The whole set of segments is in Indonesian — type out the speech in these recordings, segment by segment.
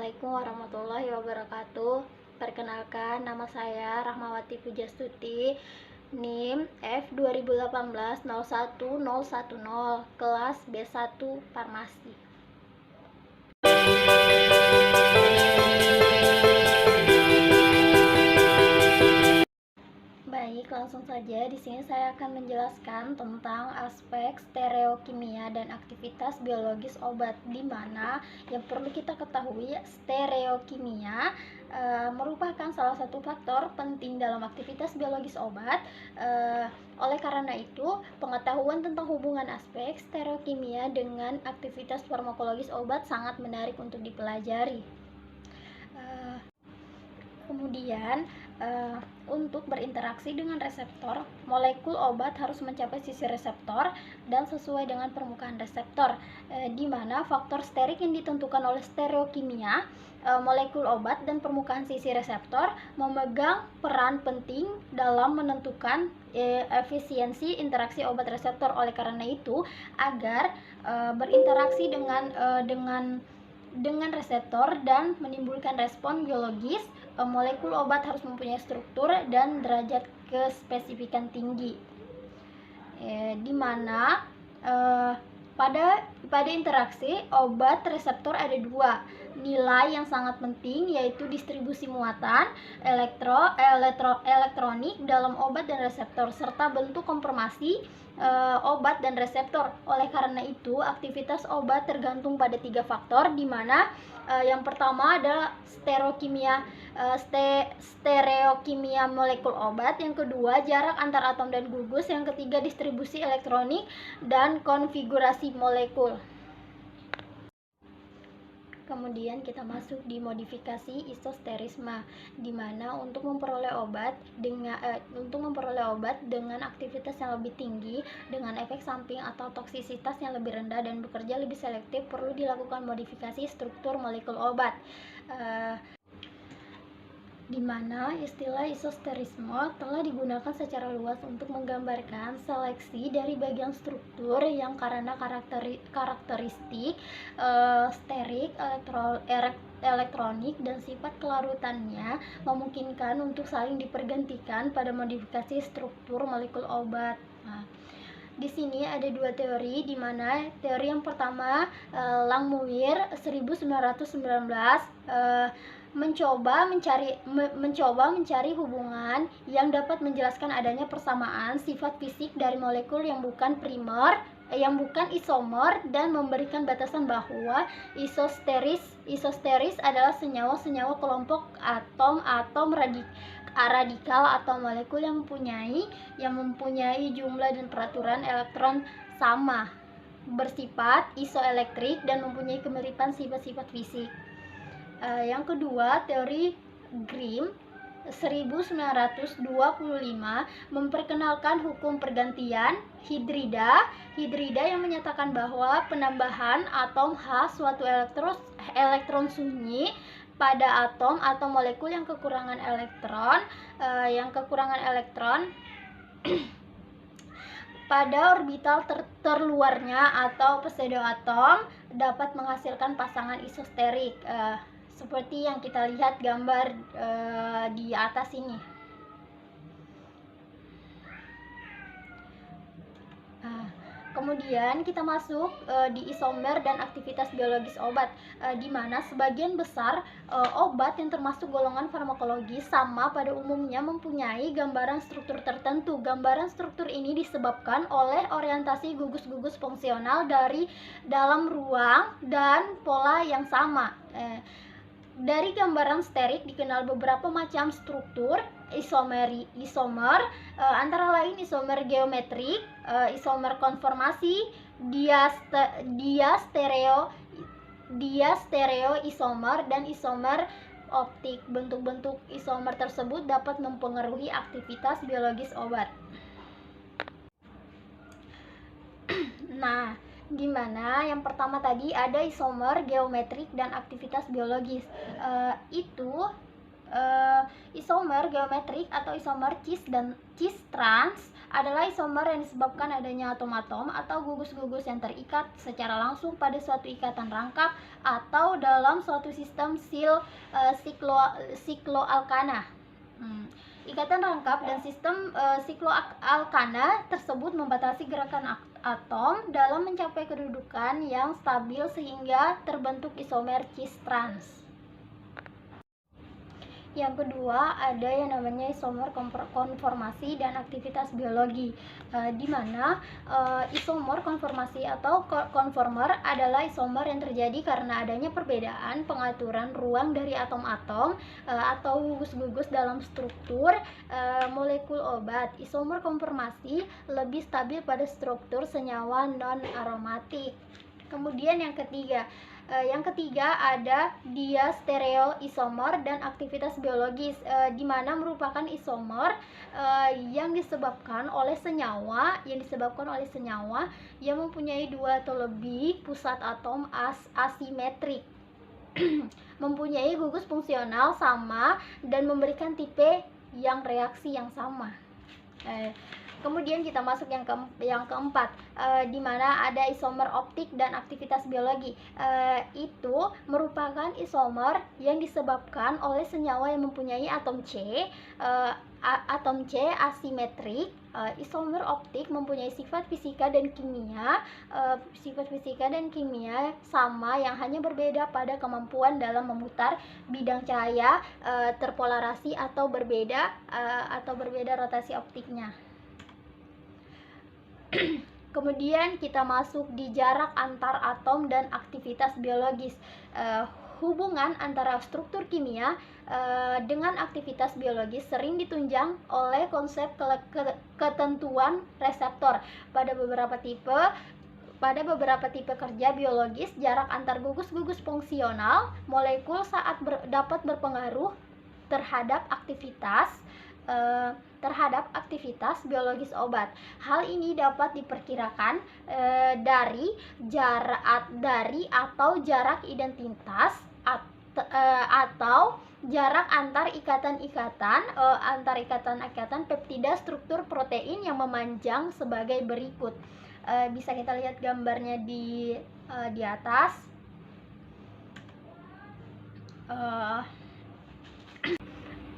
Assalamualaikum warahmatullahi wabarakatuh. Perkenalkan, nama saya Rahmawati Pujastuti, NIM F2018 01010, kelas B1 Farmasi. Baik, langsung saja. Di sini saya akan menjelaskan tentang aspek stereokimia dan aktivitas biologis obat, di mana yang perlu kita ketahui, stereokimia merupakan salah satu faktor penting dalam aktivitas biologis obat. Oleh karena itu, pengetahuan tentang hubungan aspek stereokimia dengan aktivitas farmakologis obat sangat menarik untuk dipelajari. Kemudian, untuk berinteraksi dengan reseptor, molekul obat harus mencapai sisi reseptor dan sesuai dengan permukaan reseptor, di mana faktor sterik yang ditentukan oleh stereokimia, molekul obat dan permukaan sisi reseptor memegang peran penting dalam menentukan efisiensi interaksi obat reseptor. Oleh karena itu, agar berinteraksi dengan reseptor dan menimbulkan respon biologis, molekul obat harus mempunyai struktur dan derajat kespesifikan tinggi, di mana pada interaksi obat reseptor ada dua nilai yang sangat penting, yaitu distribusi muatan elektronik dalam obat dan reseptor, serta bentuk konformasi obat dan reseptor. Oleh karena itu, aktivitas obat tergantung pada tiga faktor, di mana yang pertama adalah stereokimia molekul obat, yang kedua jarak antar atom dan gugus, yang ketiga distribusi elektronik dan konfigurasi molekul. Kemudian kita masuk di modifikasi isosterisme, di mana untuk memperoleh obat dengan aktivitas yang lebih tinggi, dengan efek samping atau toksisitas yang lebih rendah dan bekerja lebih selektif, perlu dilakukan modifikasi struktur molekul obat, di mana istilah isosterisme telah digunakan secara luas untuk menggambarkan seleksi dari bagian struktur yang karena karakteristik sterik, elektronik, dan sifat kelarutannya memungkinkan untuk saling dipergantikan pada modifikasi struktur molekul obat. Di sini ada dua teori, di mana teori yang pertama, Langmuir 1919, mencoba mencari hubungan yang dapat menjelaskan adanya persamaan sifat fisik dari molekul yang bukan isomer, dan memberikan batasan bahwa isosteris adalah senyawa kelompok atom radikal atau molekul yang mempunyai jumlah dan peraturan elektron sama, bersifat isoelektrik, dan mempunyai kemiripan sifat-sifat fisik. Yang kedua, teori Grimm 1925 memperkenalkan hukum pergantian hidrida yang menyatakan bahwa penambahan atom H suatu elektron sunyi pada atom atau molekul yang kekurangan elektron pada orbital terluarnya atau pseudoatom dapat menghasilkan pasangan isosterik, seperti yang kita lihat gambar di atas ini. Kemudian kita masuk di isomer dan aktivitas biologis obat, di mana sebagian besar obat yang termasuk golongan farmakologis sama pada umumnya mempunyai gambaran struktur tertentu. Gambaran struktur ini disebabkan oleh orientasi gugus-gugus fungsional dari dalam ruang dan pola yang sama. Dari gambaran sterik dikenal beberapa macam struktur isomer, antara lain isomer geometrik, isomer konformasi, diastereo isomer, dan isomer optik. Bentuk-bentuk isomer tersebut dapat mempengaruhi aktivitas biologis obat. Nah, di mana yang pertama tadi ada isomer geometrik dan aktivitas biologis. Isomer geometrik atau isomer cis trans adalah isomer yang disebabkan adanya atom-atom atau gugus-gugus yang terikat secara langsung pada suatu ikatan rangkap atau dalam suatu sistem sikloalkana. Ikatan rangkap dan sistem sikloalkana tersebut membatasi gerakan atom dalam mencapai kedudukan yang stabil sehingga terbentuk isomer cis trans. Yang kedua ada yang namanya isomer konformasi dan aktivitas biologi, di mana isomer konformasi atau konformer adalah isomer yang terjadi karena adanya perbedaan pengaturan ruang dari atom-atom atau gugus-gugus dalam struktur molekul obat. Isomer konformasi lebih stabil pada struktur senyawa non-aromatik. Kemudian yang ketiga ada diastereoisomer dan aktivitas biologis, di mana merupakan isomer yang disebabkan oleh senyawa yang mempunyai 2 atau lebih pusat atom asimetrik, mempunyai gugus fungsional sama dan memberikan tipe yang reaksi yang sama. Kemudian kita masuk yang keempat, di mana ada isomer optik dan aktivitas biologi. Itu merupakan isomer yang disebabkan oleh senyawa yang mempunyai atom C asimetrik. Isomer optik mempunyai sifat fisika dan kimia sama yang hanya berbeda pada kemampuan dalam memutar bidang cahaya, terpolarasi atau berbeda rotasi optiknya. Kemudian kita masuk di jarak antar atom dan aktivitas biologis. Hubungan antara struktur kimia dengan aktivitas biologis sering ditunjang oleh konsep ketentuan reseptor. Pada beberapa tipe kerja biologis, jarak antar gugus-gugus fungsional molekul dapat berpengaruh terhadap aktivitas biologis obat. Hal ini dapat diperkirakan dari jarak identitas atau jarak antar ikatan peptida struktur protein yang memanjang sebagai berikut. Bisa kita lihat gambarnya di atas.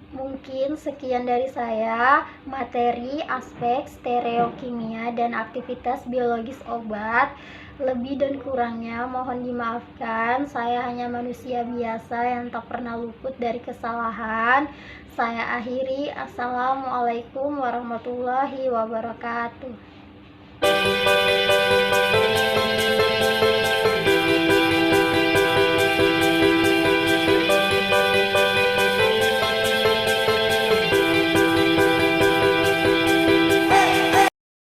Mungkin sekian dari saya, materi aspek stereokimia dan aktivitas biologis obat. Lebih dan kurangnya mohon dimaafkan, saya hanya manusia biasa yang tak pernah luput dari kesalahan. Saya akhiri, assalamualaikum warahmatullahi wabarakatuh.